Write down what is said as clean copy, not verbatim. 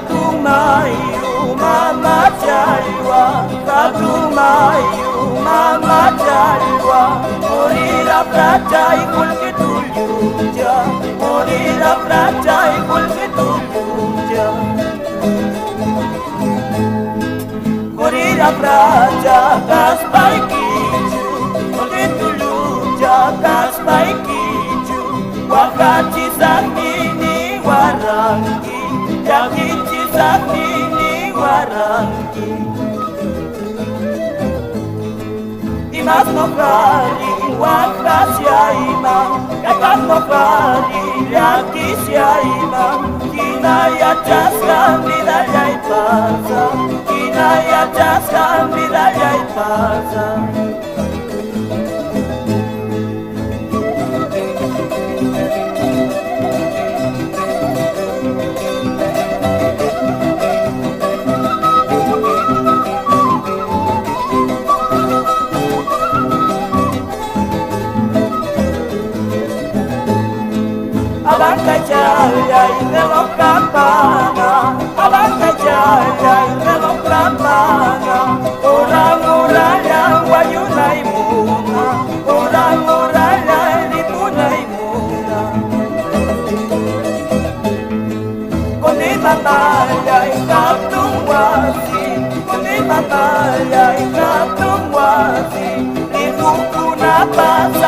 Katumayu mama chalwa, katumayu mama chalwa, morira plata igual que tuya, morira plata igual que tuya. Morira plata kaspai kiju, porque tuya kaspai kiju, wakati sakini warangi. Yakichi sakini warangi Imas nokari wakasya ima Kakas nokari yakisya ima Kinaya chaska midaya ipasa Kinaya chaska midaya ipasa Abanca chaya y luego campana, abanca chaya y luego campana, ora muralla guayuna y muna, ora muralla y muna y muna. Con mi mamaya y captumwasi, con mi mamaya y captumwasi, y una pasa